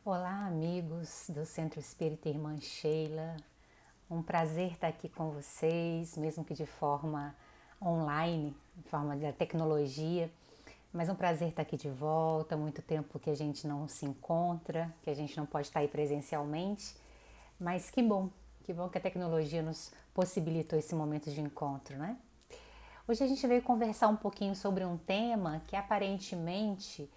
Olá, amigos do Centro Espírita Irmã Sheila. Um prazer estar aqui com vocês, mesmo que de forma online, de forma da tecnologia. Mas um prazer estar aqui de volta. Muito tempo que a gente não se encontra, que a gente não pode estar aí presencialmente. Mas que bom que a tecnologia nos possibilitou esse momento de encontro, né? Hoje a gente veio conversar um pouquinho sobre um tema que aparentemente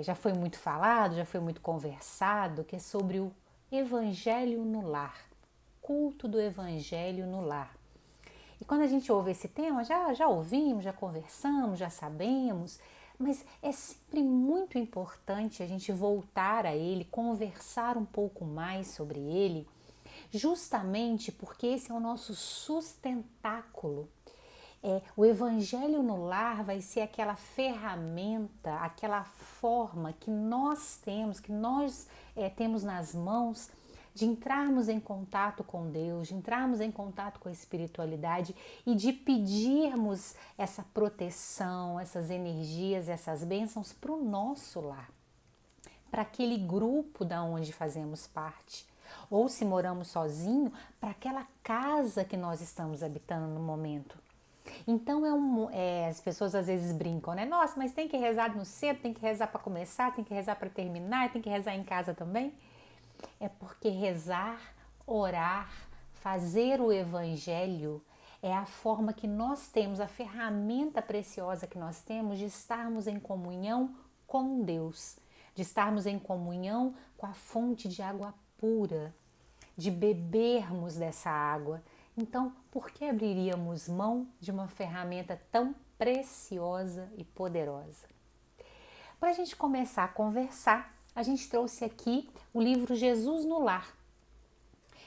já foi muito falado, já foi muito conversado, que é sobre o Evangelho no lar, culto do Evangelho no lar. E quando a gente ouve esse tema, já ouvimos, já conversamos, já sabemos, mas é sempre muito importante a gente voltar a ele, conversar um pouco mais sobre ele, justamente porque esse é o nosso sustentáculo. O Evangelho no lar vai ser aquela ferramenta, aquela forma que nós temos nas mãos de entrarmos em contato com Deus, de entrarmos em contato com a espiritualidade e de pedirmos essa proteção, essas energias, essas bênçãos para o nosso lar, para aquele grupo da onde fazemos parte. Ou se moramos sozinhos, para aquela casa que nós estamos habitando no momento. Então as pessoas às vezes brincam, né? Nossa, mas tem que rezar no cedo, tem que rezar para começar, tem que rezar para terminar, tem que rezar em casa também. É porque rezar, orar, fazer o evangelho é a forma que nós temos, a ferramenta preciosa que nós temos de estarmos em comunhão com Deus, de estarmos em comunhão com a fonte de água pura, de bebermos dessa água. Então, por que abriríamos mão de uma ferramenta tão preciosa e poderosa? Para a gente começar a conversar, a gente trouxe aqui o livro Jesus no Lar.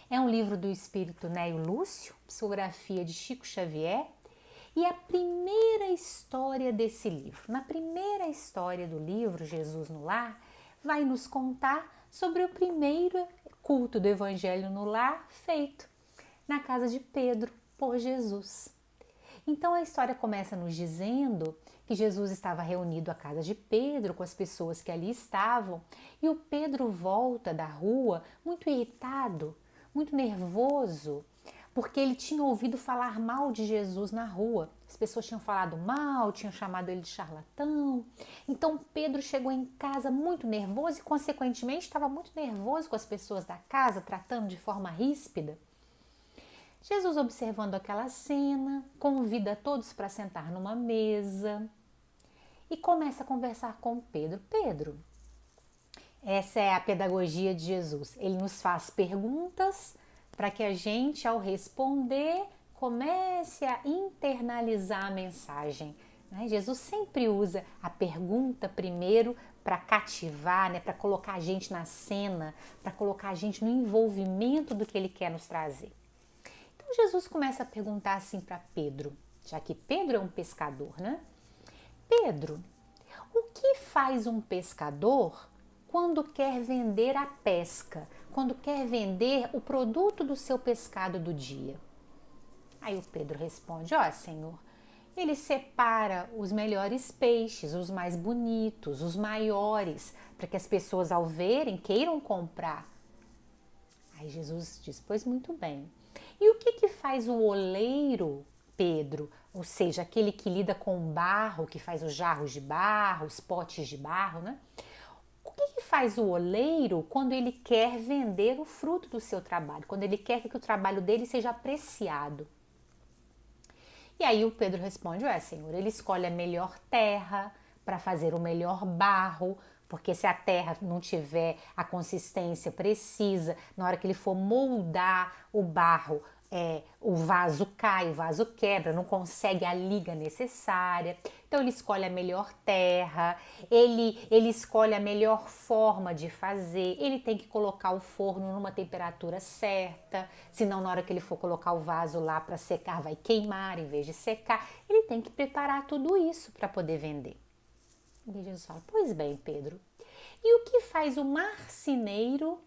É um livro do espírito Néio Lúcio, psicografia de Chico Xavier, e a primeira história desse livro, na primeira história do livro Jesus no Lar, vai nos contar sobre o primeiro culto do Evangelho no lar feito na casa de Pedro por Jesus. Então a história começa nos dizendo que Jesus estava reunido à casa de Pedro com as pessoas que ali estavam e o Pedro volta da rua muito irritado, muito nervoso, porque ele tinha ouvido falar mal de Jesus na rua. As pessoas tinham falado mal, tinham chamado ele de charlatão. Então Pedro chegou em casa muito nervoso e, consequentemente, estava muito nervoso com as pessoas da casa, tratando de forma ríspida. Jesus, observando aquela cena, convida todos para sentar numa mesa e começa a conversar com Pedro. Pedro, essa é a pedagogia de Jesus. Ele nos faz perguntas para que a gente, ao responder, comece a internalizar a mensagem. Jesus sempre usa a pergunta primeiro para cativar, para colocar a gente na cena, para colocar a gente no envolvimento do que ele quer nos trazer. Então Jesus começa a perguntar assim para Pedro, já que Pedro é um pescador, né? Pedro, o que faz um pescador quando quer vender a pesca, quando quer vender o produto do seu pescado do dia? Aí o Pedro responde, Senhor, ele separa os melhores peixes, os mais bonitos, os maiores, para que as pessoas ao verem queiram comprar. Aí Jesus diz, pois muito bem. E o que faz o oleiro, Pedro? Ou seja, aquele que lida com barro, que faz os jarros de barro, os potes de barro, né? O que faz o oleiro quando ele quer vender o fruto do seu trabalho, quando ele quer que o trabalho dele seja apreciado? E aí o Pedro responde, Senhor, ele escolhe a melhor terra para fazer o melhor barro, porque se a terra não tiver a consistência precisa, na hora que ele for moldar o barro, o vaso cai, o vaso quebra, não consegue a liga necessária. Então ele escolhe a melhor terra, ele escolhe a melhor forma de fazer, ele tem que colocar o forno numa temperatura certa, senão na hora que ele for colocar o vaso lá para secar vai queimar em vez de secar. Ele tem que preparar tudo isso para poder vender. E Jesus fala, pois bem, Pedro, e o que faz o marceneiro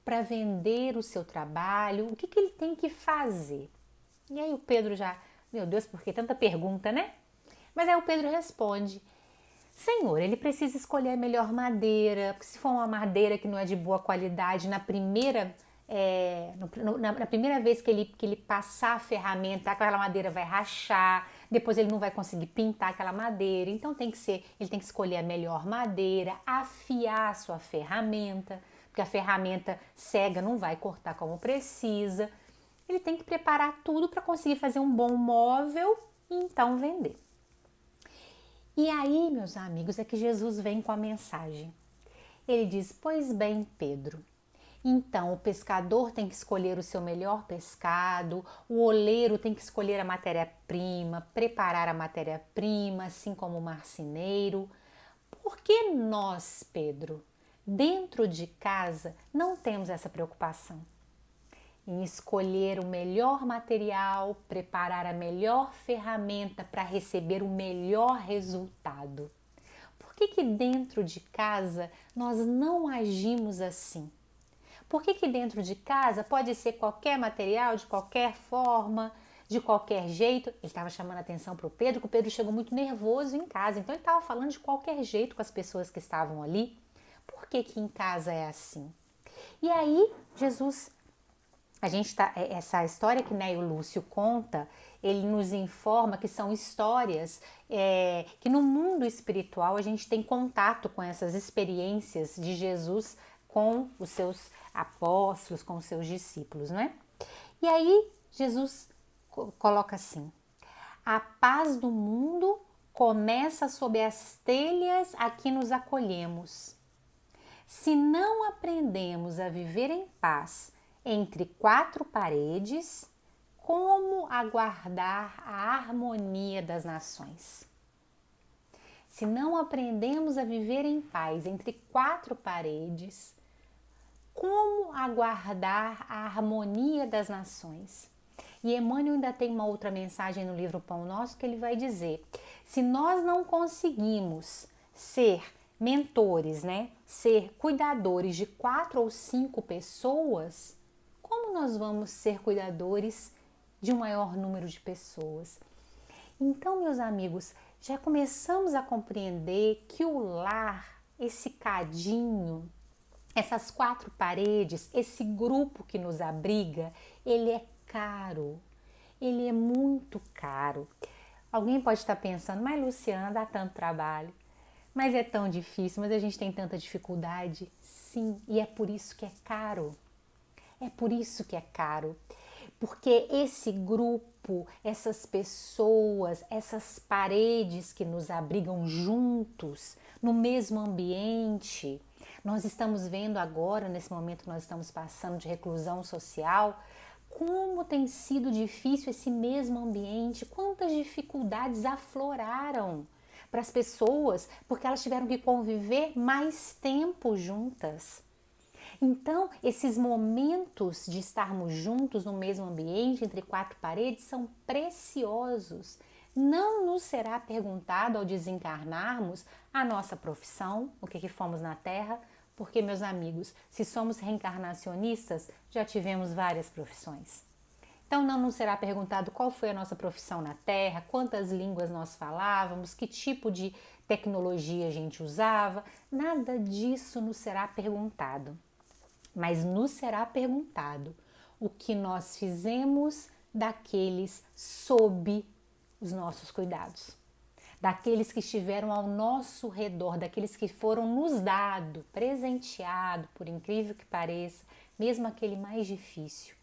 para vender o seu trabalho? O que ele tem que fazer? E aí o Pedro já, meu Deus, por que tanta pergunta, né? Mas aí o Pedro responde, Senhor, ele precisa escolher a melhor madeira, porque se for uma madeira que não é de boa qualidade, na primeira vez que ele passar a ferramenta, aquela madeira vai rachar, depois ele não vai conseguir pintar aquela madeira. Então ele tem que escolher a melhor madeira, afiar a sua ferramenta, porque a ferramenta cega não vai cortar como precisa. Ele tem que preparar tudo para conseguir fazer um bom móvel e então vender. E aí, meus amigos, é que Jesus vem com a mensagem. Ele diz: pois bem, Pedro, então o pescador tem que escolher o seu melhor pescado, o oleiro tem que escolher a matéria-prima, preparar a matéria-prima, assim como o marceneiro. Por que nós, Pedro, dentro de casa, não temos essa preocupação em escolher o melhor material, preparar a melhor ferramenta para receber o melhor resultado? Por que dentro de casa nós não agimos assim? Por que dentro de casa pode ser qualquer material, de qualquer forma, de qualquer jeito? Ele estava chamando a atenção para o Pedro, que o Pedro chegou muito nervoso em casa, então ele estava falando de qualquer jeito com as pessoas que estavam ali. Por que em casa é assim? E aí, Jesus, essa história que Neio Lúcio conta, ele nos informa que são histórias que no mundo espiritual a gente tem contato com essas experiências de Jesus com os seus apóstolos, com os seus discípulos, não é? E aí Jesus coloca assim: a paz do mundo começa sob as telhas a que nos acolhemos. Se não aprendemos a viver em paz entre quatro paredes, como aguardar a harmonia das nações? Se não aprendemos a viver em paz entre quatro paredes, como aguardar a harmonia das nações? E Emmanuel ainda tem uma outra mensagem no livro Pão Nosso que ele vai dizer: se nós não conseguimos ser mentores, né, ser cuidadores de 4 ou 5 pessoas, como nós vamos ser cuidadores de um maior número de pessoas? Então, meus amigos, já começamos a compreender que o lar, esse cadinho, essas 4 paredes, esse grupo que nos abriga, ele é caro, ele é muito caro. Alguém pode estar pensando: mas Luciana, dá tanto trabalho, mas é tão difícil, mas a gente tem tanta dificuldade. Sim, e é por isso que é caro. É por isso que é caro, porque esse grupo, essas pessoas, essas paredes que nos abrigam juntos, no mesmo ambiente, nós estamos vendo agora, nesse momento que nós estamos passando de reclusão social, como tem sido difícil esse mesmo ambiente, quantas dificuldades afloraram para as pessoas, porque elas tiveram que conviver mais tempo juntas. Então, esses momentos de estarmos juntos no mesmo ambiente, entre 4 paredes, são preciosos. Não nos será perguntado ao desencarnarmos a nossa profissão, o que fomos na Terra, porque, meus amigos, se somos reencarnacionistas, já tivemos várias profissões. Então, não nos será perguntado qual foi a nossa profissão na Terra, quantas línguas nós falávamos, que tipo de tecnologia a gente usava, nada disso nos será perguntado. Mas nos será perguntado o que nós fizemos daqueles sob os nossos cuidados, daqueles que estiveram ao nosso redor, daqueles que foram nos dados, presenteado, por incrível que pareça, mesmo aquele mais difícil.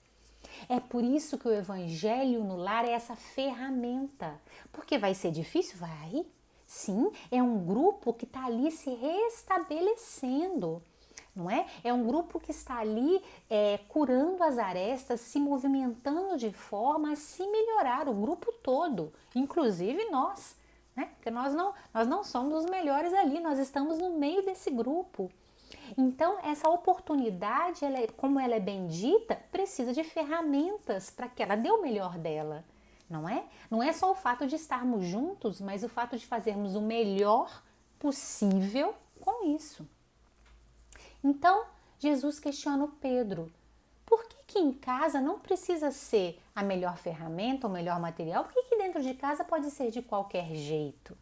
É por isso que o Evangelho no Lar é essa ferramenta, porque vai ser difícil? Vai. Sim, é um grupo que está ali se restabelecendo. Não é? É um grupo que está ali curando as arestas, se movimentando de forma a se melhorar, o grupo todo, inclusive nós, né? Porque nós não somos os melhores ali, nós estamos no meio desse grupo. Então, essa oportunidade, como ela é bendita, precisa de ferramentas para que ela dê o melhor dela, não é? Não é só o fato de estarmos juntos, mas o fato de fazermos o melhor possível com isso. Então, Jesus questiona o Pedro: por que em casa não precisa ser a melhor ferramenta, o melhor material? Por que dentro de casa pode ser de qualquer jeito?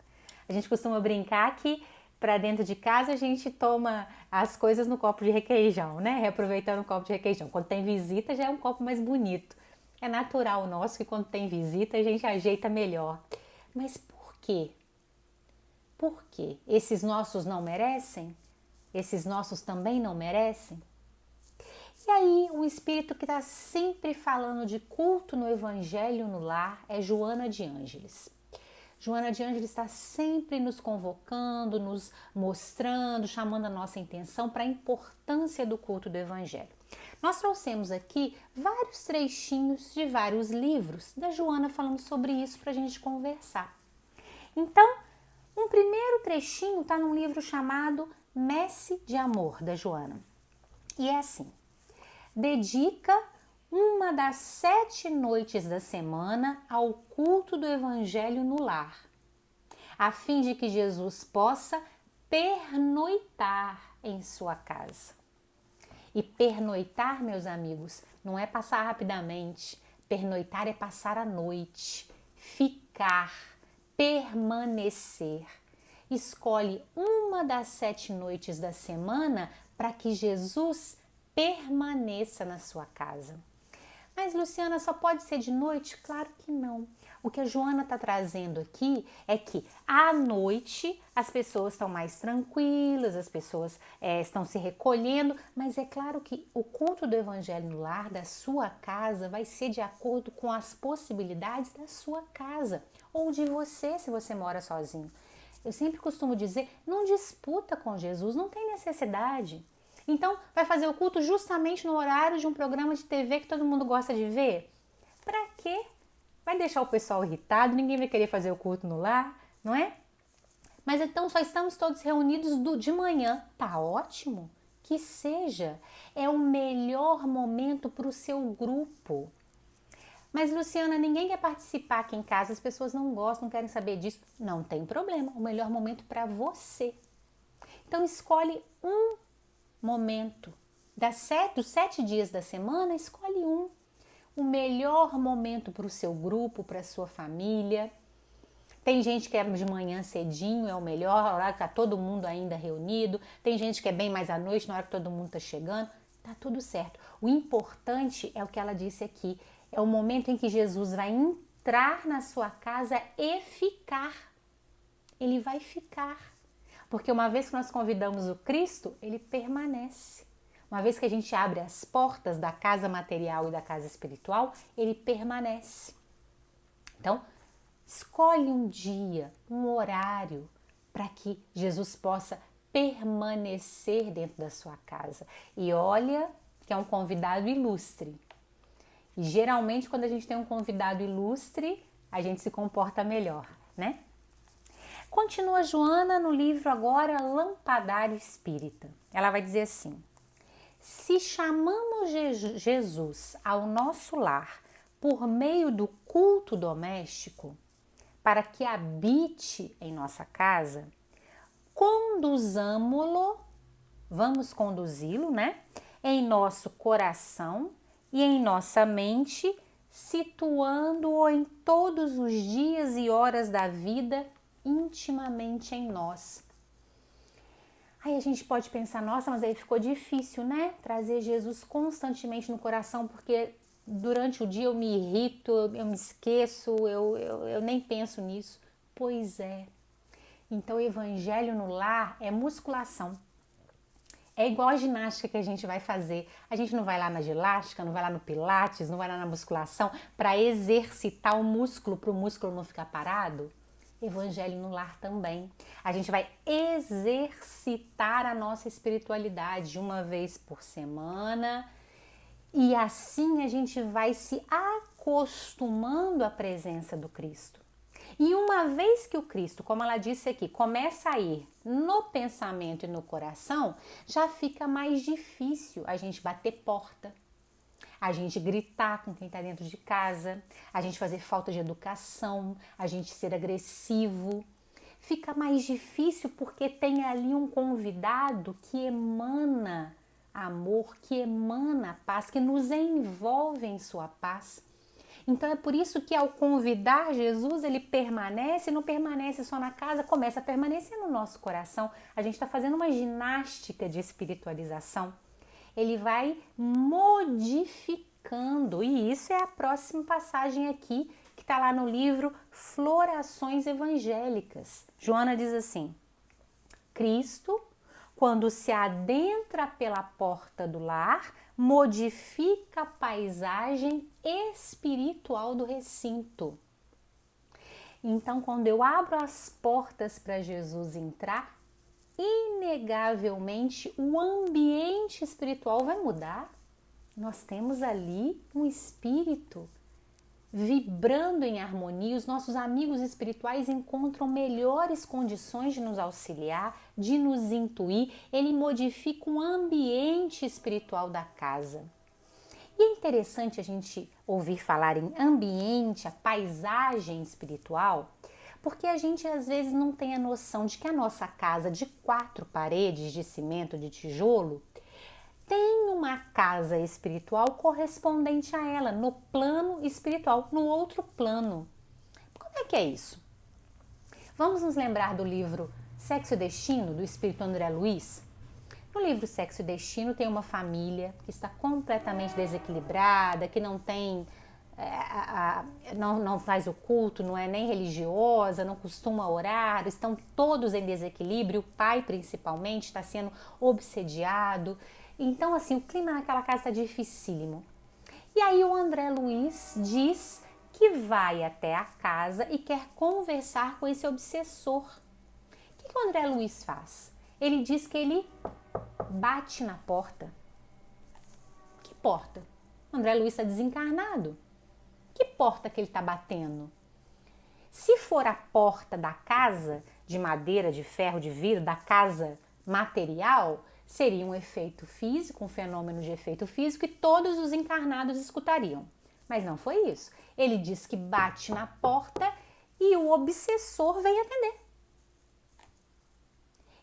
A gente costuma brincar que para dentro de casa a gente toma as coisas no copo de requeijão, né? Reaproveitando o copo de requeijão. Quando tem visita já é um copo mais bonito. É natural nosso que quando tem visita a gente ajeita melhor. Mas por quê? Por quê? Esses nossos não merecem? Esses nossos também não merecem? E aí, o espírito que está sempre falando de culto no evangelho no lar é Joana de Ângeles. Joana de Ângeles está sempre nos convocando, nos mostrando, chamando a nossa atenção para a importância do culto do evangelho. Nós trouxemos aqui vários trechinhos de vários livros da Joana falando sobre isso para a gente conversar. Então, um primeiro trechinho está num livro chamado Messe de Amor, da Joana. E é assim: dedica uma das 7 noites da semana ao culto do evangelho no lar, a fim de que Jesus possa pernoitar em sua casa. E pernoitar, meus amigos, não é passar rapidamente. Pernoitar é passar a noite, ficar, permanecer. Escolhe uma das 7 noites da semana para que Jesus permaneça na sua casa. Mas, Luciana, só pode ser de noite? Claro que não. O que a Joana está trazendo aqui é que à noite as pessoas estão mais tranquilas, as pessoas estão se recolhendo, mas é claro que o culto do evangelho no lar da sua casa vai ser de acordo com as possibilidades da sua casa ou de você, se você mora sozinho. Eu sempre costumo dizer, não disputa com Jesus, não tem necessidade. Então, vai fazer o culto justamente no horário de um programa de TV que todo mundo gosta de ver? Pra quê? Vai deixar o pessoal irritado, ninguém vai querer fazer o culto no lar, não é? Mas então só estamos todos reunidos de manhã. Tá ótimo, que seja. É o melhor momento para o seu grupo. Mas, Luciana, ninguém quer participar aqui em casa, as pessoas não gostam, não querem saber disso. Não tem problema, o melhor momento para você. Então, escolhe um momento. Dos 7 dias da semana, escolhe um. O melhor momento para o seu grupo, para a sua família. Tem gente que é de manhã cedinho, é o melhor, horário que está todo mundo ainda reunido. Tem gente que é bem mais à noite, na hora que todo mundo está chegando. Tá tudo certo. O importante é o que ela disse aqui. É o momento em que Jesus vai entrar na sua casa e ficar. Ele vai ficar. Porque uma vez que nós convidamos o Cristo, ele permanece. Uma vez que a gente abre as portas da casa material e da casa espiritual, ele permanece. Então, escolhe um dia, um horário, para que Jesus possa permanecer dentro da sua casa. E olha que é um convidado ilustre. E geralmente, quando a gente tem um convidado ilustre, a gente se comporta melhor, né? Continua Joana no livro agora Lampadário Espírita. Ela vai dizer assim: se chamamos Jesus ao nosso lar por meio do culto doméstico, para que habite em nossa casa, conduzamo-lo, vamos conduzi-lo, né? Em nosso coração e em nossa mente, situando-o em todos os dias e horas da vida intimamente em nós. Aí a gente pode pensar, nossa, mas aí ficou difícil, né? Trazer Jesus constantemente no coração, porque durante o dia eu me irrito, eu me esqueço, eu nem penso nisso. Pois é. Então o evangelho no lar é musculação. É igual a ginástica que a gente vai fazer. A gente não vai lá na ginástica, não vai lá no pilates, não vai lá na musculação para exercitar o músculo, para o músculo não ficar parado. Evangelho no lar também. A gente vai exercitar a nossa espiritualidade uma vez por semana e assim a gente vai se acostumando à presença do Cristo. E uma vez que o Cristo, como ela disse aqui, começa a ir no pensamento e no coração, já fica mais difícil a gente bater porta, a gente gritar com quem está dentro de casa, a gente fazer falta de educação, a gente ser agressivo. Fica mais difícil porque tem ali um convidado que emana amor, que emana paz, que nos envolve em sua paz. Então é por isso que ao convidar Jesus, ele permanece, não permanece só na casa, começa a permanecer no nosso coração. A gente está fazendo uma ginástica de espiritualização. Ele vai modificando, e isso é a próxima passagem aqui, que está lá no livro Florações Evangélicas. Joana diz assim: Cristo, quando se adentra pela porta do lar, modifica a paisagem espiritual do recinto. Então, quando eu abro as portas para Jesus entrar, inegavelmente o ambiente espiritual vai mudar. Nós temos ali um espírito vibrando em harmonia. Os nossos amigos espirituais encontram melhores condições de nos auxiliar, de nos intuir. Ele modifica o ambiente espiritual da casa. E é interessante a gente ouvir falar em ambiente, a paisagem espiritual, porque a gente às vezes não tem a noção de que a nossa casa de 4 paredes de cimento, de tijolo, tem uma casa espiritual correspondente a ela, no plano espiritual, no outro plano. Como é que é isso? Vamos nos lembrar do livro Sexo e Destino, do espírito André Luiz? No livro Sexo e Destino tem uma família que está completamente desequilibrada, que não tem, não faz o culto, não é nem religiosa, não costuma orar, estão todos em desequilíbrio, o pai principalmente está sendo obsediado. Então, assim, o clima naquela casa está dificílimo. E aí o André Luiz diz que vai até a casa e quer conversar com esse obsessor. O que o André Luiz faz? Ele diz que ele bate na porta. Que porta? O André Luiz está desencarnado. Que porta que ele está batendo? Se for a porta da casa, de madeira, de ferro, de vidro, da casa material, seria um efeito físico, um fenômeno de efeito físico, e todos os encarnados escutariam. Mas não foi isso. Ele diz que bate na porta e o obsessor vem atender.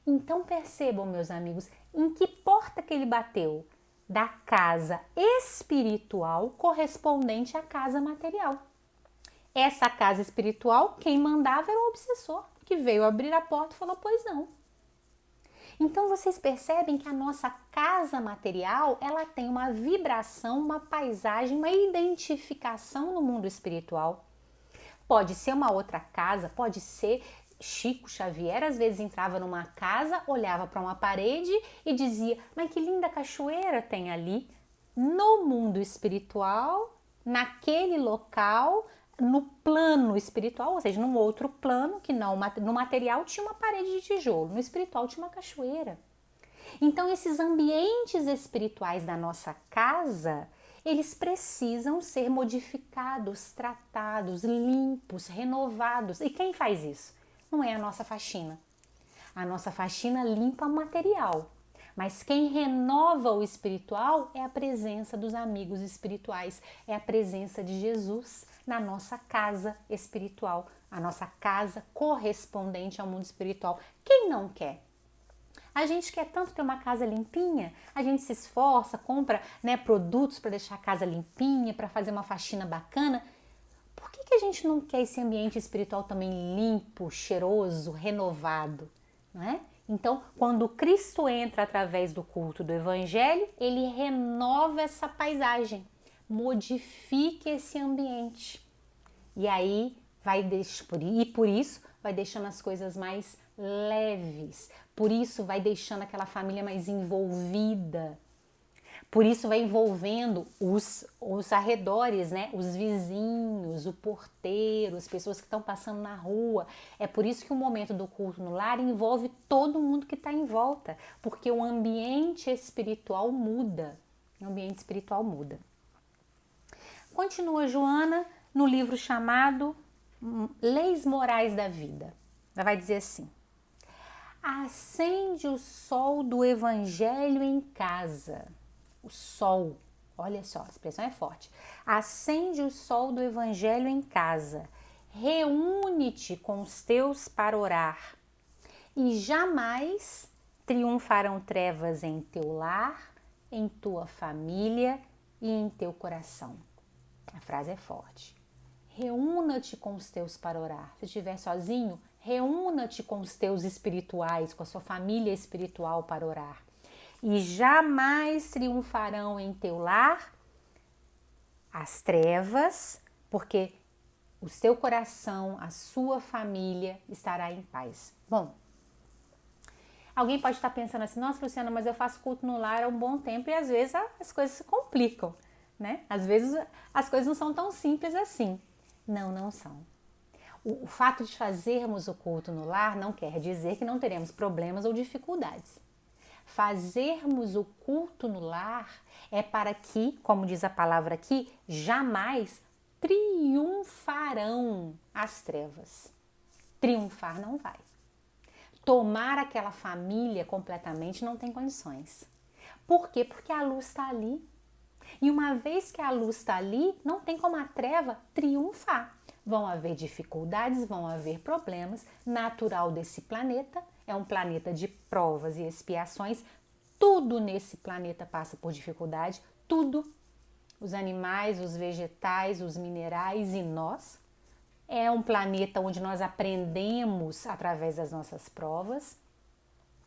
Então percebam, meus amigos, em que porta que ele bateu? Da casa espiritual correspondente à casa material. Essa casa espiritual, quem mandava era o obsessor, que veio abrir a porta e falou: pois não. Então vocês percebem que a nossa casa material, ela tem uma vibração, uma paisagem, uma identificação no mundo espiritual. Pode ser uma outra casa, pode ser Chico Xavier, às vezes entrava numa casa, olhava para uma parede e dizia: mas que linda cachoeira tem ali. No mundo espiritual, naquele local, no plano espiritual, ou seja, num outro plano, que não, no material tinha uma parede de tijolo, no espiritual tinha uma cachoeira. Então esses ambientes espirituais da nossa casa, eles precisam ser modificados, tratados, limpos, renovados. E quem faz isso? Não é a nossa faxina. A nossa faxina limpa o material. Mas quem renova o espiritual é a presença dos amigos espirituais, é a presença de Jesus na nossa casa espiritual, a nossa casa correspondente ao mundo espiritual. Quem não quer? A gente quer tanto ter uma casa limpinha, a gente se esforça, compra, produtos para deixar a casa limpinha, para fazer uma faxina bacana. Por que a gente não quer esse ambiente espiritual também limpo, cheiroso, renovado, não é? Então, quando Cristo entra através do culto do Evangelho, ele renova essa paisagem, modifica esse ambiente. E aí por isso vai deixando as coisas mais leves, por isso vai deixando aquela família mais envolvida. Por isso vai envolvendo os arredores, os vizinhos, o porteiro, as pessoas que estão passando na rua. É por isso que o momento do culto no lar envolve todo mundo que está em volta, porque o ambiente espiritual muda. O ambiente espiritual muda. Continua Joana no livro chamado Leis Morais da Vida. Ela vai dizer assim: acende o sol do Evangelho em casa. O sol, olha só, a expressão é forte. Acende o sol do Evangelho em casa, reúne-te com os teus para orar, e jamais triunfarão trevas em teu lar, em tua família e em teu coração. A frase é forte. Reúna-te com os teus para orar. Se estiver sozinho, reúna-te com os teus espirituais, com a sua família espiritual para orar. E jamais triunfarão em teu lar as trevas, porque o seu coração, a sua família estará em paz. Bom, alguém pode estar pensando assim, nossa, Luciana, mas eu faço culto no lar há um bom tempo e às vezes as coisas se complicam, né? Às vezes as coisas não são tão simples assim. Não, não são. O fato de fazermos o culto no lar não quer dizer que não teremos problemas ou dificuldades. Fazermos o culto no lar é para que, como diz a palavra aqui, jamais triunfarão as trevas. Triunfar não vai. Tomar aquela família completamente não tem condições. Por quê? Porque a luz está ali. E uma vez que a luz está ali, não tem como a treva triunfar. Vão haver dificuldades, vão haver problemas. Natural desse planeta, é um planeta de provas e expiações. Tudo nesse planeta passa por dificuldade, tudo. Os animais, os vegetais, os minerais e nós. É um planeta onde nós aprendemos através das nossas provas.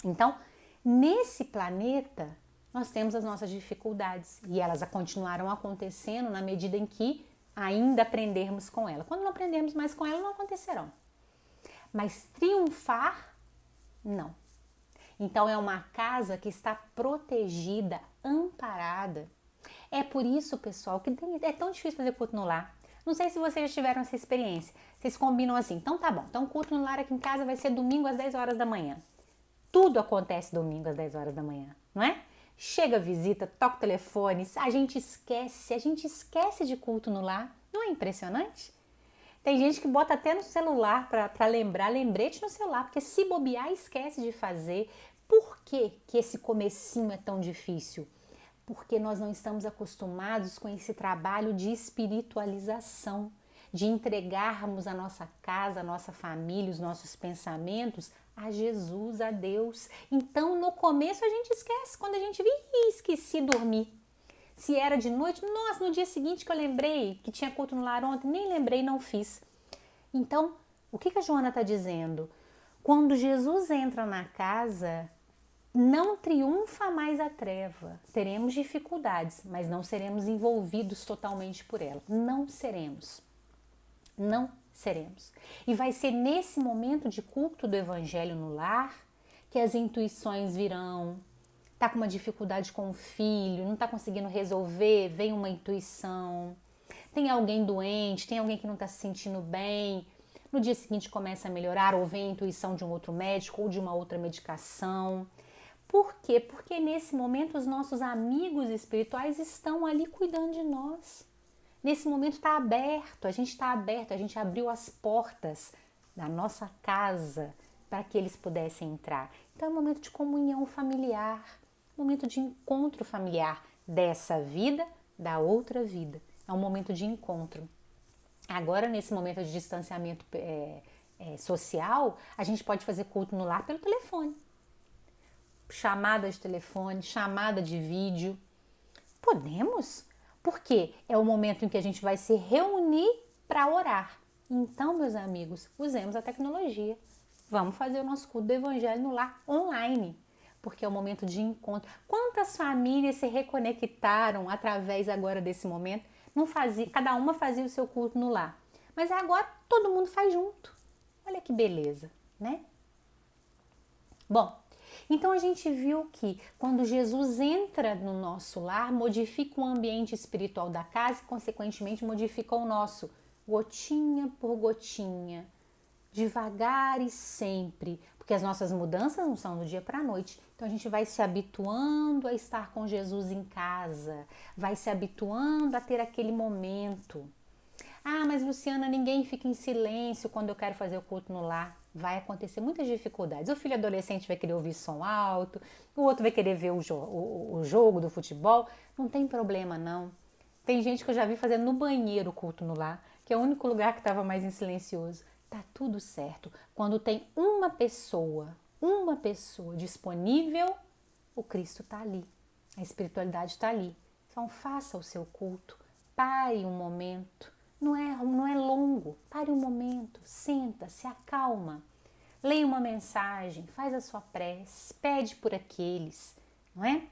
Então, nesse planeta, nós temos as nossas dificuldades e elas continuarão acontecendo na medida em que ainda aprendermos com ela. Quando não aprendermos mais com ela, não acontecerão. Mas triunfar, não. Então é uma casa que está protegida, amparada. É por isso, pessoal, que é tão difícil fazer culto no lar. Não sei se vocês já tiveram essa experiência. Vocês combinam assim, então tá bom. Então o culto no lar aqui em casa vai ser domingo às 10 horas da manhã. Tudo acontece domingo às 10 horas da manhã, não é? Chega a visita, toca o telefone, a gente esquece de culto no lar. Não é impressionante? Tem gente que bota até no celular para lembrar, lembrete no celular, porque se bobear, esquece de fazer. Por que esse comecinho é tão difícil? Porque nós não estamos acostumados com esse trabalho de espiritualização, de entregarmos a nossa casa, a nossa família, os nossos pensamentos a Jesus, a Deus. Então, no começo a gente esquece, quando a gente esqueci de dormir. Se era de noite, nossa, no dia seguinte que eu lembrei que tinha culto no lar ontem, nem lembrei, não fiz. Então, o que a Joana está dizendo? Quando Jesus entra na casa, não triunfa mais a treva. Teremos dificuldades, mas não seremos envolvidos totalmente por ela. Não seremos. Não seremos. E vai ser nesse momento de culto do evangelho no lar que as intuições virão. Tá com uma dificuldade com o filho, não tá conseguindo resolver, vem uma intuição. Tem alguém doente, tem alguém que não tá se sentindo bem. No dia seguinte começa a melhorar ou vem a intuição de um outro médico ou de uma outra medicação. Por quê? Porque nesse momento os nossos amigos espirituais estão ali cuidando de nós. Nesse momento está aberto, a gente abriu as portas da nossa casa para que eles pudessem entrar. Então é um momento de comunhão familiar, um momento de encontro familiar dessa vida, da outra vida. É um momento de encontro. Agora, nesse momento de distanciamento social, a gente pode fazer culto no lar pelo telefone. Chamada de telefone, chamada de vídeo. Podemos? Porque é o momento em que a gente vai se reunir para orar. Então, meus amigos, usemos a tecnologia. Vamos fazer o nosso culto do evangelho no lar online, porque é o momento de encontro. Quantas famílias se reconectaram através agora desse momento? Não fazia, cada uma fazia o seu culto no lar, mas agora todo mundo faz junto. Olha que beleza, né? Bom, então a gente viu que quando Jesus entra no nosso lar, modifica o ambiente espiritual da casa e, consequentemente, modifica o nosso, gotinha por gotinha, devagar e sempre, porque as nossas mudanças não são do dia para a noite. Então a gente vai se habituando a estar com Jesus em casa, vai se habituando a ter aquele momento. Ah, mas Luciana, ninguém fica em silêncio quando eu quero fazer o culto no lar. Vai acontecer muitas dificuldades. O filho adolescente vai querer ouvir som alto, o outro vai querer ver o jogo do futebol. Não tem problema, não. Tem gente que eu já vi fazendo no banheiro o culto no lar, que é o único lugar que estava mais em silencioso. Tá tudo certo. Quando tem uma pessoa disponível, o Cristo está ali. A espiritualidade está ali. Então faça o seu culto pare um momento. Não é longo. Pare um momento, senta, se acalma. Leia uma mensagem, faz a sua prece, pede por aqueles, não é?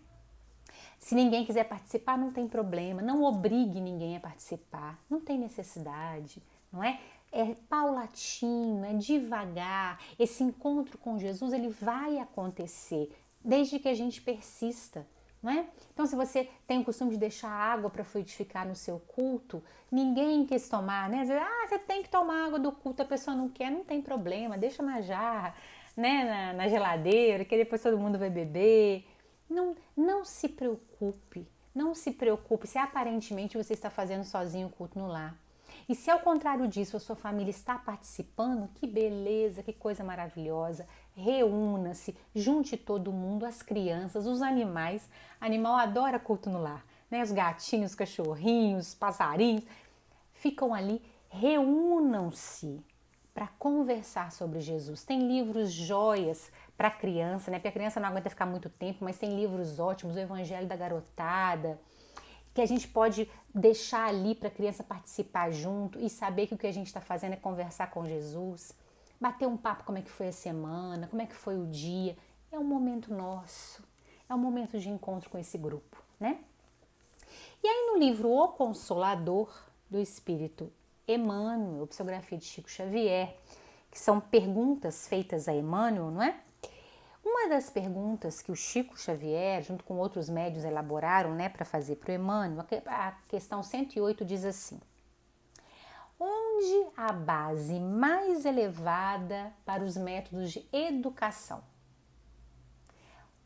Se ninguém quiser participar, não tem problema. Não obrigue ninguém a participar. Não tem necessidade, não é? É paulatino, é devagar. Esse encontro com Jesus, ele vai acontecer desde que a gente persista, não é? Então, se você tem o costume de deixar água para fluidificar no seu culto, ninguém quis tomar, né? Você tem que tomar água do culto, a pessoa não quer, não tem problema, deixa na jarra, né? Na geladeira, que depois todo mundo vai beber. Não se preocupe, não se preocupe se aparentemente você está fazendo sozinho o culto no lar. E se ao contrário disso a sua família está participando, que beleza, que coisa maravilhosa. Reúna-se, junte todo mundo, as crianças, os animais. Animal adora culto no lar, né? Os gatinhos, os cachorrinhos, os passarinhos ficam ali, reúnam-se para conversar sobre Jesus. Tem livros joias para criança, né? Porque a criança não aguenta ficar muito tempo, mas tem livros ótimos, o Evangelho da Garotada, que a gente pode deixar ali para a criança participar junto e saber que o que a gente está fazendo é conversar com Jesus, bater um papo como é que foi a semana, como é que foi o dia. É um momento nosso, é um momento de encontro com esse grupo, né? E aí no livro O Consolador, do Espírito Emmanuel, psicografia de Chico Xavier, que são perguntas feitas a Emmanuel, não é? Uma das perguntas que o Chico Xavier, junto com outros médiuns, elaboraram, né, para fazer para o Emmanuel, a questão 108 diz assim: onde a base mais elevada para os métodos de educação?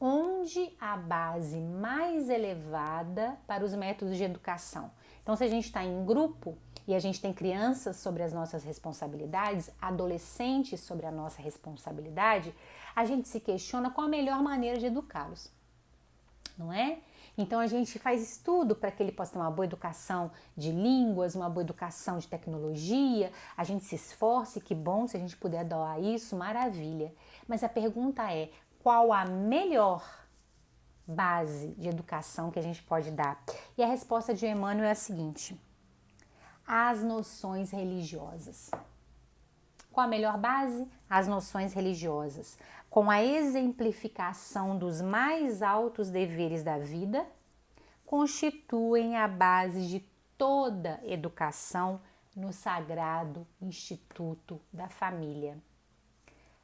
Onde a base mais elevada para os métodos de educação? Então, se a gente está em grupo e a gente tem crianças sobre as nossas responsabilidades, adolescentes sobre a nossa responsabilidade, a gente se questiona qual a melhor maneira de educá-los, não é? Então a gente faz estudo para que ele possa ter uma boa educação de línguas, uma boa educação de tecnologia, a gente se esforça, e que bom, se a gente puder doar isso, maravilha. Mas a pergunta é, qual a melhor base de educação que a gente pode dar? E a resposta de Emmanuel é a seguinte: as noções religiosas. Qual a melhor base? As noções religiosas, com a exemplificação dos mais altos deveres da vida, constituem a base de toda educação no sagrado instituto da família.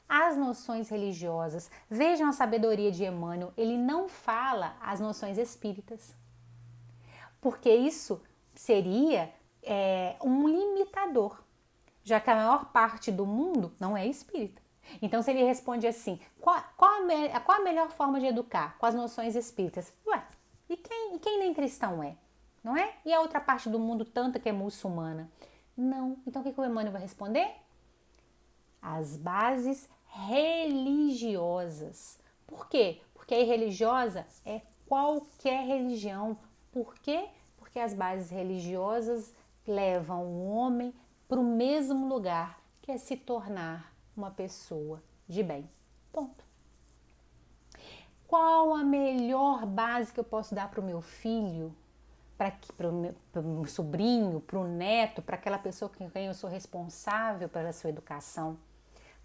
As noções religiosas, vejam a sabedoria de Emmanuel, ele não fala as noções espíritas, porque isso seria um limitador, já que a maior parte do mundo não é espírita. Então, se ele responde assim, qual a melhor forma de educar? Com as noções espíritas. Ué, e quem nem cristão é? Não é? E a outra parte do mundo, tanta que é muçulmana? Não. Então, o que o Emmanuel vai responder? As bases religiosas. Por quê? Porque a religiosa é qualquer religião. Por quê? Porque as bases religiosas levam o homem para o mesmo lugar, que é se tornar uma pessoa de bem. Ponto. Qual a melhor base que eu posso dar para o meu filho, para o meu sobrinho, para o neto, para aquela pessoa com quem eu sou responsável pela sua educação?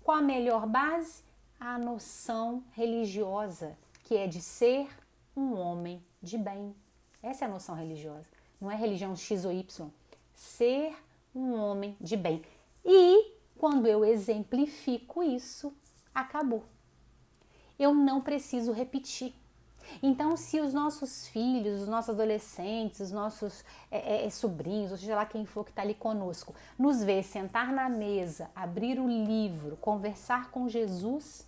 Qual a melhor base? A noção religiosa, que é de ser um homem de bem. Essa é a noção religiosa. Não é religião X ou Y. Ser um homem de bem. E quando eu exemplifico isso, acabou. Eu não preciso repetir. Então, se os nossos filhos, os nossos adolescentes, os nossos sobrinhos, ou seja lá quem for que está ali conosco, nos vê sentar na mesa, abrir o livro, conversar com Jesus,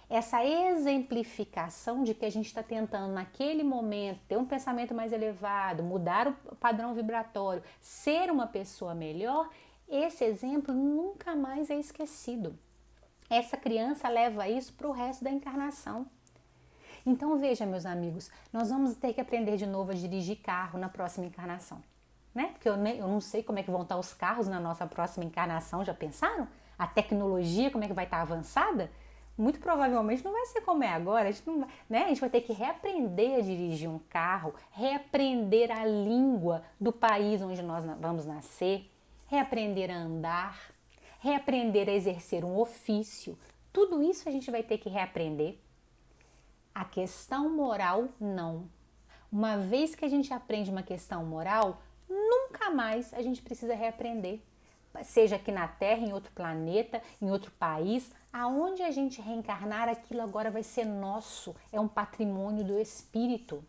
essa exemplificação de que a gente está tentando naquele momento ter um pensamento mais elevado, mudar o padrão vibratório, ser uma pessoa melhor, esse exemplo nunca mais é esquecido. Essa criança leva isso para o resto da encarnação. Então veja, meus amigos, nós vamos ter que aprender de novo a dirigir carro na próxima encarnação, né? Porque eu não sei como é que vão estar os carros na nossa próxima encarnação, já pensaram? A tecnologia, como é que vai estar avançada? muito provavelmente não vai ser como é agora. A gente, não vai, né? A gente vai ter que reaprender a dirigir um carro, reaprender a língua do país onde nós vamos nascer, reaprender a andar, reaprender a exercer um ofício. Tudo isso a gente vai ter que reaprender. A questão moral, não. Uma vez que a gente aprende uma questão moral, nunca mais a gente precisa reaprender. Seja aqui na Terra, em outro planeta, em outro país, aonde a gente reencarnar, aquilo agora vai ser nosso, é um patrimônio do espírito.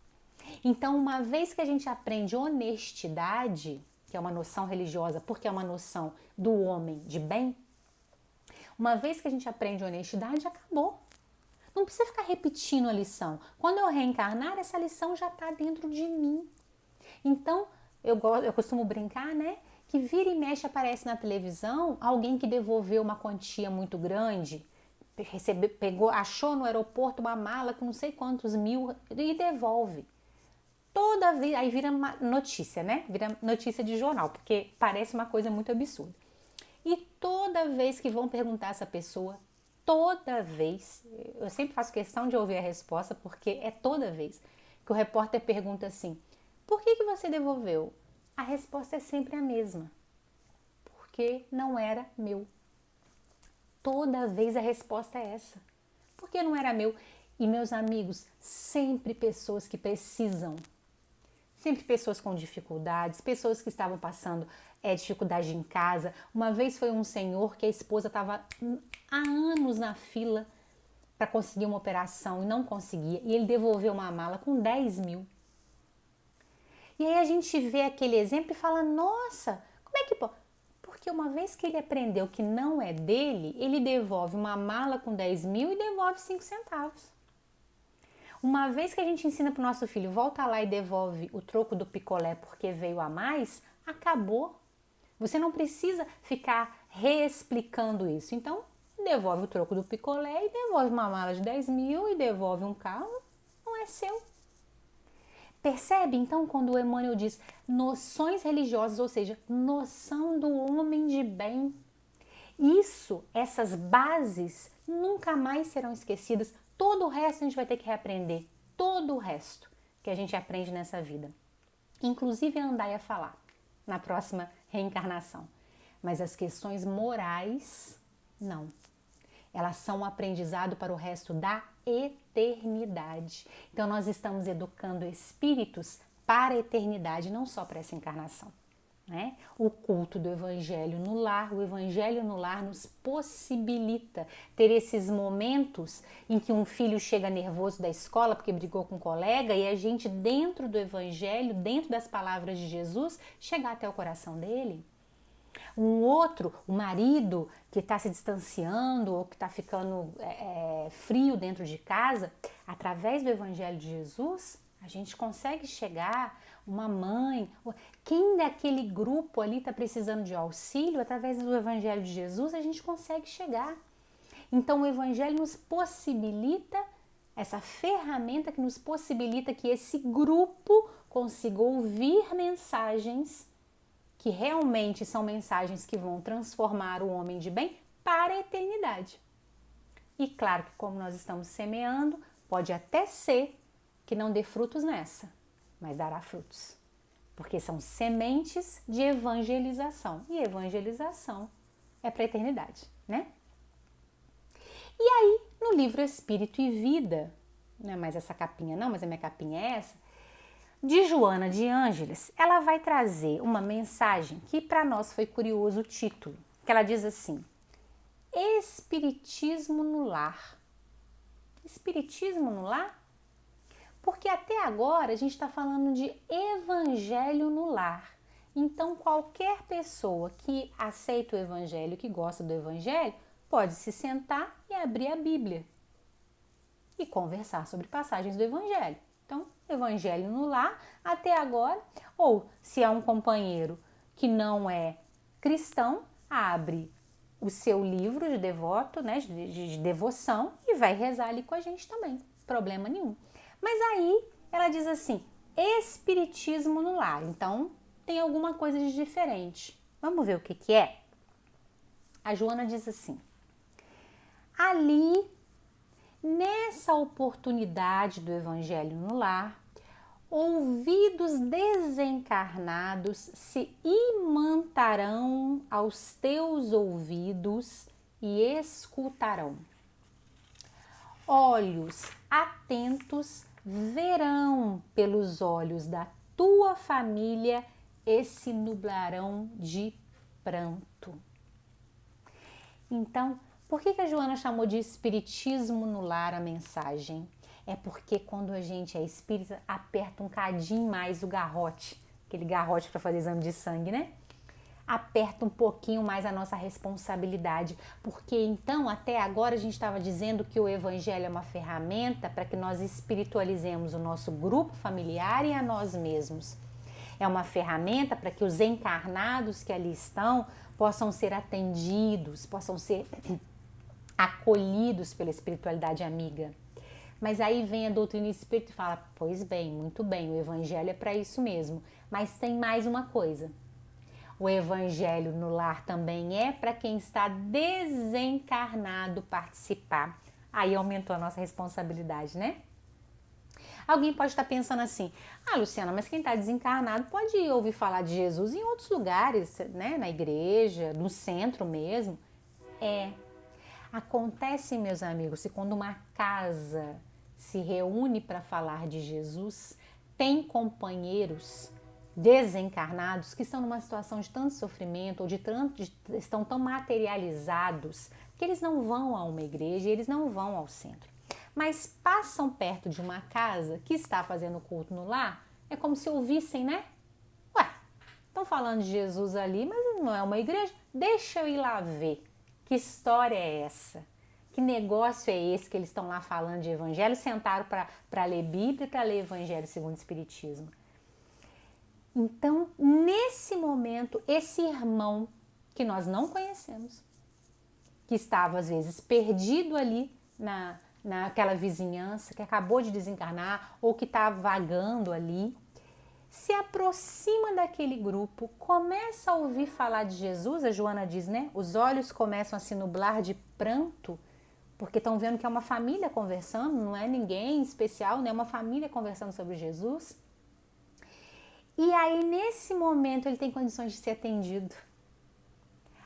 Então, uma vez que a gente aprende honestidade, que é uma noção religiosa, porque é uma noção do homem de bem, uma vez que a gente aprende honestidade, acabou. Não precisa ficar repetindo a lição. Quando eu reencarnar, essa lição já está dentro de mim. Então, eu costumo brincar, né? Que vira e mexe aparece na televisão alguém que devolveu uma quantia muito grande, achou no aeroporto uma mala com não sei quantos mil e devolve. Toda vez, aí vira uma notícia, né? Vira notícia de jornal, porque parece uma coisa muito absurda. E toda vez que vão perguntar a essa pessoa, toda vez, eu sempre faço questão de ouvir a resposta, porque é toda vez que o repórter pergunta assim, por que você devolveu? A resposta é sempre a mesma, porque não era meu. Toda vez a resposta é essa, porque não era meu. E meus amigos, sempre pessoas que precisam, sempre pessoas com dificuldades, pessoas que estavam passando dificuldade em casa. Uma vez foi um senhor que a esposa estava há anos na fila para conseguir uma operação e não conseguia, e ele devolveu uma mala com 10 mil. E aí a gente vê aquele exemplo e fala, nossa, como é que pode? Porque uma vez que ele aprendeu que não é dele, ele devolve uma mala com 10 mil e devolve 5 centavos. Uma vez que a gente ensina para o nosso filho, volta lá e devolve o troco do picolé porque veio a mais, acabou. Você não precisa ficar reexplicando isso. Então, devolve o troco do picolé e devolve uma mala de 10 mil e devolve um carro, não é seu. Percebe, então, quando o Emmanuel diz noções religiosas, ou seja, noção do homem de bem. Isso, essas bases, nunca mais serão esquecidas. Todo o resto a gente vai ter que reaprender. Todo o resto que a gente aprende nessa vida. Inclusive a andar e a falar na próxima reencarnação. Mas as questões morais, não. Elas são um aprendizado para o resto da eternidade. Então nós estamos educando espíritos para a eternidade, não só para essa encarnação. Né? O culto do Evangelho no lar, o Evangelho no lar nos possibilita ter esses momentos em que um filho chega nervoso da escola porque brigou com um colega e a gente dentro do Evangelho, dentro das palavras de Jesus, chegar até o coração dele. Um outro, o marido que está se distanciando ou que está ficando frio dentro de casa, através do Evangelho de Jesus, a gente consegue chegar, uma mãe, quem daquele grupo ali está precisando de auxílio, através do Evangelho de Jesus, a gente consegue chegar. Então o Evangelho nos possibilita, essa ferramenta que nos possibilita que esse grupo consiga ouvir mensagens que realmente são mensagens que vão transformar o homem de bem para a eternidade. E claro que como nós estamos semeando, pode até ser que não dê frutos nessa, mas dará frutos. Porque são sementes de evangelização. E evangelização é para a eternidade, né? E aí, no livro Espírito e Vida, não é mais essa capinha não, mas a minha capinha é essa, de Joana de Ângeles, ela vai trazer uma mensagem que para nós foi curioso o título, que ela diz assim, Espiritismo no lar. Espiritismo no lar? Porque até agora a gente está falando de Evangelho no lar. Então qualquer pessoa que aceita o Evangelho, que gosta do Evangelho, pode se sentar e abrir a Bíblia e conversar sobre passagens do Evangelho. Então, Evangelho no lar, até agora, ou se é um companheiro que não é cristão, abre o seu livro de devoto, né, de devoção e vai rezar ali com a gente também, problema nenhum. Mas aí ela diz assim, Espiritismo no lar, então tem alguma coisa de diferente. Vamos ver o que é? A Joana diz assim, ali Nessa oportunidade do Evangelho no Lar, ouvidos desencarnados se imantarão aos teus ouvidos e escutarão. Olhos atentos verão pelos olhos da tua família e se nublarão de pranto. Então, por que a Joana chamou de espiritismo no lar a mensagem? É porque quando a gente é espírita, aperta um cadinho mais o garrote, aquele garrote para fazer exame de sangue, né? Aperta um pouquinho mais a nossa responsabilidade, porque então até agora a gente estava dizendo que o Evangelho é uma ferramenta para que nós espiritualizemos o nosso grupo familiar e a nós mesmos. É uma ferramenta para que os encarnados que ali estão possam ser atendidos, possam ser acolhidos pela espiritualidade amiga. Mas aí vem a doutrina espírita e fala, pois bem, muito bem, o Evangelho é para isso mesmo, mas tem mais uma coisa. O Evangelho no lar também é para quem está desencarnado participar. Aí aumentou a nossa responsabilidade, né? Alguém pode estar pensando assim, Luciana, mas quem está desencarnado pode ouvir falar de Jesus em outros lugares, né? Na igreja, no centro mesmo. Acontece, meus amigos, que quando uma casa se reúne para falar de Jesus, tem companheiros desencarnados que estão numa situação de tanto sofrimento ou estão tão materializados que eles não vão a uma igreja, eles não vão ao centro, mas passam perto de uma casa que está fazendo culto no lar, é como se ouvissem, né? Estão falando de Jesus ali, mas não é uma igreja, deixa eu ir lá ver. Que história é essa? Que negócio é esse que eles estão lá falando de evangelho? Sentaram para ler Bíblia e para ler Evangelho segundo o Espiritismo. Então, nesse momento, esse irmão que nós não conhecemos, que estava às vezes perdido ali naquela vizinhança, que acabou de desencarnar ou que está vagando ali, se aproxima daquele grupo, começa a ouvir falar de Jesus, a Joana diz, né? Os olhos começam a se nublar de pranto, porque estão vendo que é uma família conversando, não é ninguém especial, não é uma família conversando sobre Jesus. E aí, nesse momento, ele tem condições de ser atendido.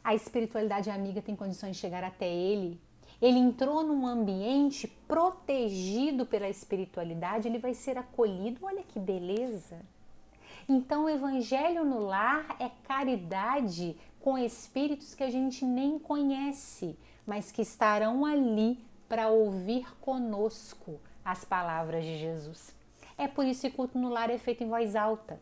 A espiritualidade amiga tem condições de chegar até ele. Ele entrou num ambiente protegido pela espiritualidade, ele vai ser acolhido. Olha que beleza! Então, o Evangelho no lar é caridade com espíritos que a gente nem conhece, mas que estarão ali para ouvir conosco as palavras de Jesus. É por isso que o culto no lar é feito em voz alta.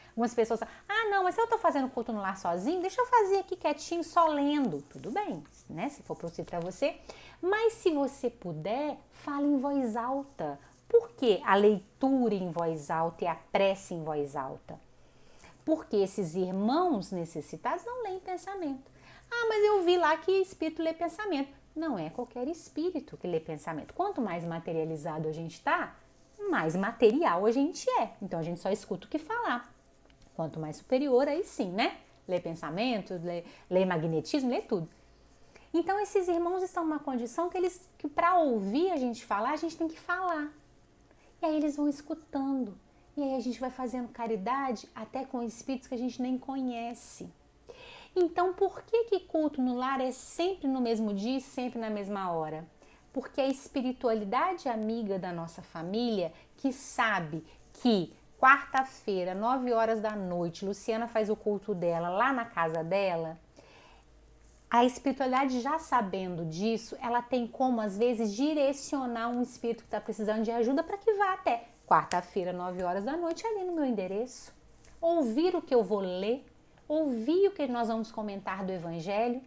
Algumas pessoas falam, não, mas se eu estou fazendo culto no lar sozinho, deixa eu fazer aqui quietinho, só lendo. Tudo bem, né? Se for possível para você. Mas se você puder, fale em voz alta. Por que a leitura em voz alta e a prece em voz alta? Porque esses irmãos necessitados não leem pensamento. Mas eu vi lá que espírito lê pensamento. Não é qualquer espírito que lê pensamento. Quanto mais materializado a gente está, mais material a gente é. Então a gente só escuta o que falar. Quanto mais superior, aí sim, né? Lê pensamento, lê magnetismo, lê tudo. Então esses irmãos estão numa condição que para ouvir a gente falar, a gente tem que falar. E aí eles vão escutando. E aí a gente vai fazendo caridade até com espíritos que a gente nem conhece. Então por que culto no lar é sempre no mesmo dia e sempre na mesma hora? Porque a espiritualidade amiga da nossa família, que sabe que quarta-feira, 9 horas da noite, Luciana faz o culto dela lá na casa dela. A espiritualidade, já sabendo disso, ela tem como, às vezes, direcionar um espírito que está precisando de ajuda para que vá até quarta-feira, 9 horas da noite, ali no meu endereço. Ouvir o que eu vou ler, ouvir o que nós vamos comentar do Evangelho.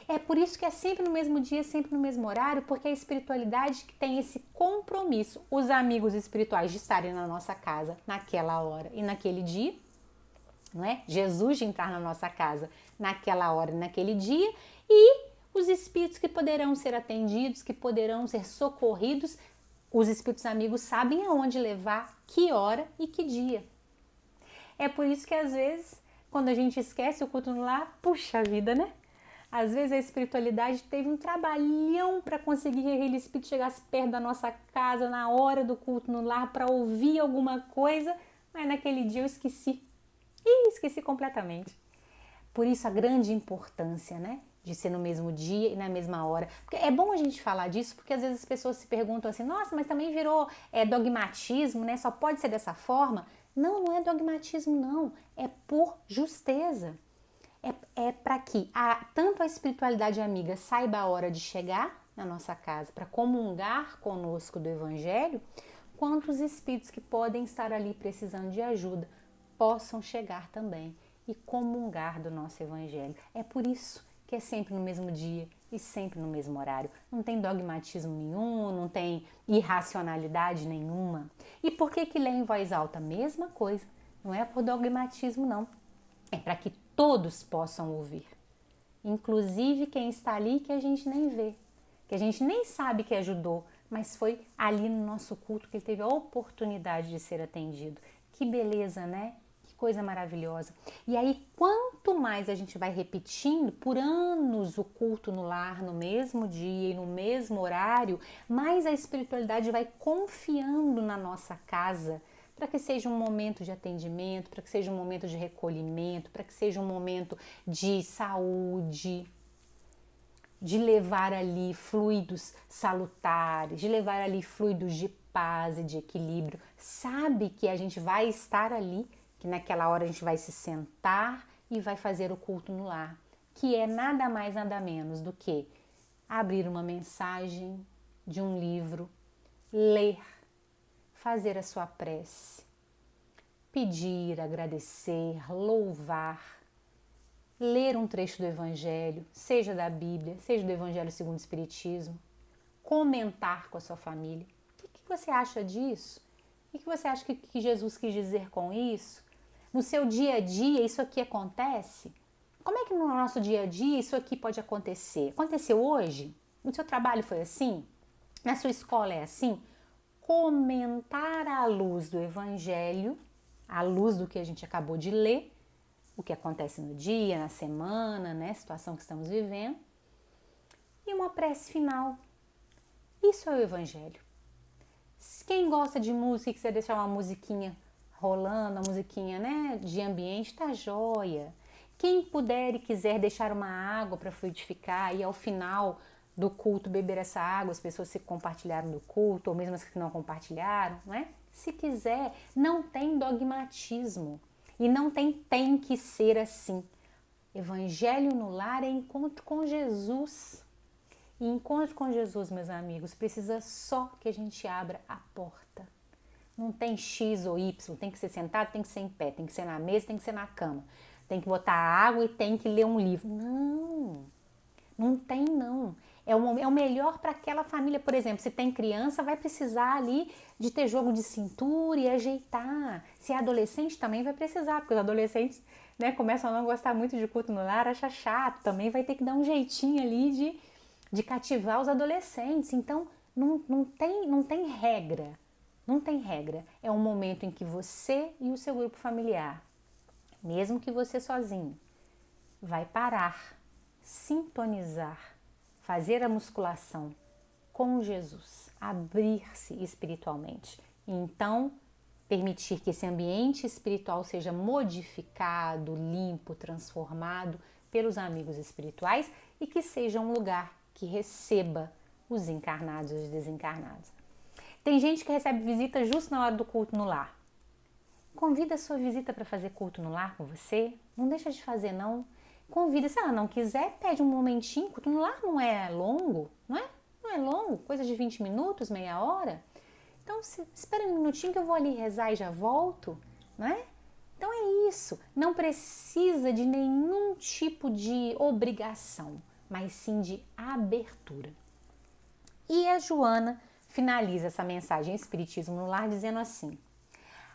É por isso que é sempre no mesmo dia, sempre no mesmo horário, porque a espiritualidade que tem esse compromisso, os amigos espirituais de estarem na nossa casa naquela hora e naquele dia, não é? Jesus de entrar na nossa casa naquela hora e naquele dia, e os espíritos que poderão ser atendidos, que poderão ser socorridos, os espíritos amigos sabem aonde levar, que hora e que dia. É por isso que às vezes, quando a gente esquece o culto no lar, puxa vida, né? Às vezes a espiritualidade teve um trabalhão para conseguir que aquele espírito chegasse perto da nossa casa na hora do culto no lar para ouvir alguma coisa, mas naquele dia eu esqueci. Esqueci completamente. Por isso a grande importância, né? De ser no mesmo dia e na mesma hora. Porque é bom a gente falar disso, porque às vezes as pessoas se perguntam assim, nossa, mas também virou dogmatismo, né? Só pode ser dessa forma. Não, não é dogmatismo, não. É por justeza. É para que tanto a espiritualidade amiga saiba a hora de chegar na nossa casa para comungar conosco do Evangelho, quanto os espíritos que podem estar ali precisando de ajuda possam chegar também e comungar do nosso Evangelho. É por isso que é sempre no mesmo dia e sempre no mesmo horário. Não tem dogmatismo nenhum, não tem irracionalidade nenhuma. E por que lê em voz alta? Mesma coisa. Não é por dogmatismo, não. É para que todos possam ouvir. Inclusive quem está ali que a gente nem vê, que a gente nem sabe que ajudou, mas foi ali no nosso culto que ele teve a oportunidade de ser atendido. Que beleza, né? Que coisa maravilhosa. E aí, quanto mais a gente vai repetindo por anos o culto no lar, no mesmo dia e no mesmo horário, mais a espiritualidade vai confiando na nossa casa, para que seja um momento de atendimento, para que seja um momento de recolhimento, para que seja um momento de saúde, de levar ali fluidos salutares, de levar ali fluidos de paz e de equilíbrio. Sabe que a gente vai estar ali, que naquela hora a gente vai se sentar e vai fazer o culto no lar, que é nada mais, nada menos do que abrir uma mensagem de um livro, ler, fazer a sua prece, pedir, agradecer, louvar, ler um trecho do Evangelho, seja da Bíblia, seja do Evangelho segundo o Espiritismo, comentar com a sua família. O que você acha disso? O que você acha que Jesus quis dizer com isso? No seu dia a dia isso aqui acontece? Como é que no nosso dia a dia isso aqui pode acontecer? Aconteceu hoje? No seu trabalho foi assim? Na sua escola é assim? Comentar à luz do Evangelho, à luz do que a gente acabou de ler, o que acontece no dia, na semana, né, situação que estamos vivendo, e uma prece final. Isso é o Evangelho. Quem gosta de música e quiser deixar uma musiquinha rolando, uma musiquinha, né, de ambiente, tá joia. Quem puder e quiser deixar uma água para fluidificar e ao final do culto beber essa água, as pessoas se compartilharam do culto, ou mesmo as que não compartilharam, né? Se quiser, não tem dogmatismo e não tem que ser assim. Evangelho no lar é encontro com Jesus. E encontro com Jesus, meus amigos, precisa só que a gente abra a porta. Não tem X ou Y, tem que ser sentado, tem que ser em pé, tem que ser na mesa, tem que ser na cama. Tem que botar água e tem que ler um livro. Não, não tem não. É o melhor para aquela família. Por exemplo, se tem criança, vai precisar ali de ter jogo de cintura e ajeitar. Se é adolescente, também vai precisar, porque os adolescentes, né, começam a não gostar muito de culto no lar, acha chato. Também vai ter que dar um jeitinho ali de cativar os adolescentes. Então, não tem regra. Não tem regra. É um momento em que você e o seu grupo familiar, mesmo que você sozinho, vai parar, sintonizar, fazer a musculação com Jesus, abrir-se espiritualmente. E então, permitir que esse ambiente espiritual seja modificado, limpo, transformado pelos amigos espirituais e que seja um lugar que receba os encarnados e os desencarnados. Tem gente que recebe visita justo na hora do culto no lar. Convida a sua visita para fazer culto no lar com você. Não deixa de fazer, não. Convida, se ela não quiser, pede um momentinho. Culto no lar não é longo, não é? Não é longo, coisa de 20 minutos, meia hora. Então, espera um minutinho que eu vou ali rezar e já volto, não é? Então é isso. Não precisa de nenhum tipo de obrigação, mas sim de abertura. E a Joana finaliza essa mensagem Espiritismo no Lar dizendo assim: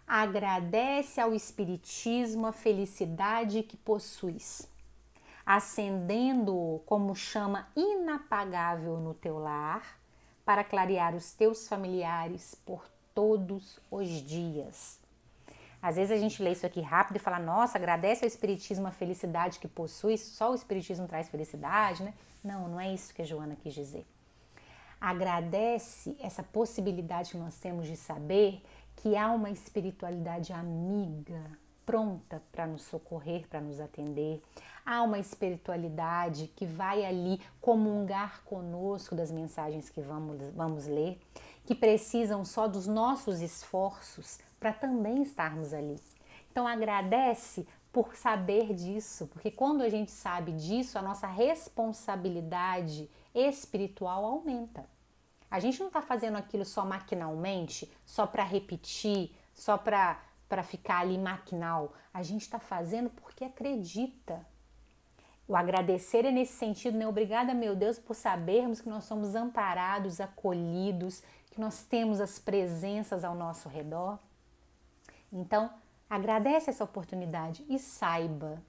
agradece ao Espiritismo a felicidade que possuis, acendendo-o como chama inapagável no teu lar, para clarear os teus familiares por todos os dias. Às vezes a gente lê isso aqui rápido e fala, nossa, agradece ao Espiritismo a felicidade que possui, só o Espiritismo traz felicidade, né? Não, não é isso que a Joana quis dizer. Agradece essa possibilidade que nós temos de saber que há uma espiritualidade amiga, pronta para nos socorrer, para nos atender. Há uma espiritualidade que vai ali comungar conosco das mensagens que vamos ler, que precisam só dos nossos esforços para também estarmos ali. Então agradece por saber disso, porque quando a gente sabe disso, a nossa responsabilidade espiritual aumenta. A gente não está fazendo aquilo só maquinalmente, só para repetir, só para ficar ali maquinal. A gente está fazendo porque acredita. O agradecer é nesse sentido, né? Obrigada, meu Deus, por sabermos que nós somos amparados, acolhidos, que nós temos as presenças ao nosso redor. Então, agradece essa oportunidade e saiba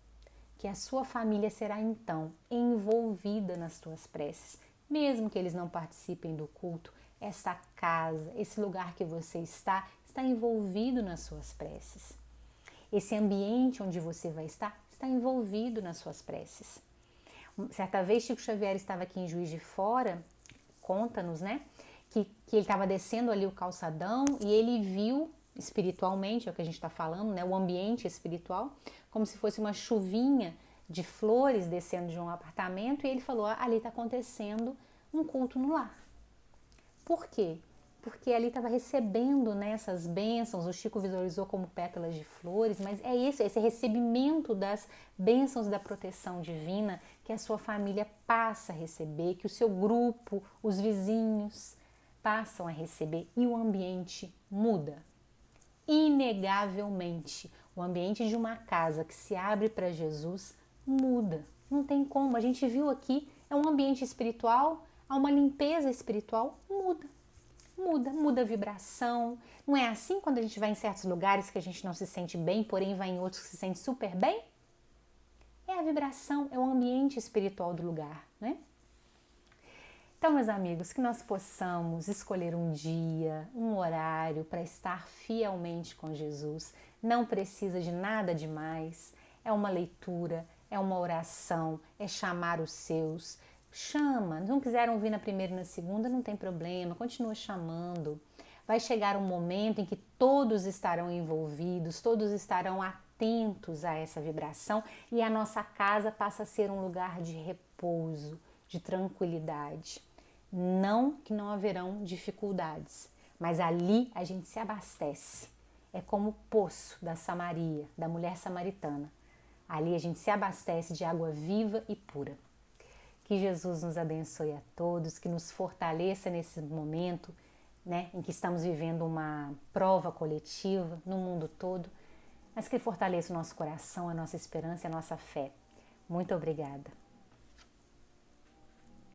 que a sua família será então envolvida nas tuas preces. Mesmo que eles não participem do culto, essa casa, esse lugar que você está envolvido nas suas preces. Esse ambiente onde você vai estar está envolvido nas suas preces. Certa vez, Chico Xavier estava aqui em Juiz de Fora, conta-nos, né, que ele estava descendo ali o calçadão e ele viu espiritualmente, é o que a gente está falando, né, o ambiente espiritual, como se fosse uma chuvinha de flores descendo de um apartamento, e ele falou, ali está acontecendo um culto no lar. Por quê? Porque ali estava recebendo, né, essas bênçãos, o Chico visualizou como pétalas de flores, mas é isso, esse recebimento das bênçãos da proteção divina que a sua família passa a receber, que o seu grupo, os vizinhos passam a receber, e o ambiente muda. Inegavelmente, o ambiente de uma casa que se abre para Jesus muda, não tem como. A gente viu aqui, é um ambiente espiritual, há uma limpeza espiritual, muda a vibração. Não é assim quando a gente vai em certos lugares que a gente não se sente bem, porém vai em outros que se sente super bem? É a vibração, é o ambiente espiritual do lugar, né? Então, meus amigos, que nós possamos escolher um dia, um horário para estar fielmente com Jesus. Não precisa de nada demais. É uma leitura, é uma oração, é chamar os seus. Chama, não quiseram vir na primeira e na segunda, não tem problema, continua chamando. Vai chegar um momento em que todos estarão envolvidos, todos estarão atentos a essa vibração e a nossa casa passa a ser um lugar de repouso, de tranquilidade. Não que não haverão dificuldades, mas ali a gente se abastece. É como o poço da Samaria, da mulher samaritana. Ali a gente se abastece de água viva e pura. Que Jesus nos abençoe a todos, que nos fortaleça nesse momento, né, em que estamos vivendo uma prova coletiva no mundo todo, mas que fortaleça o nosso coração, a nossa esperança e a nossa fé. Muito obrigada.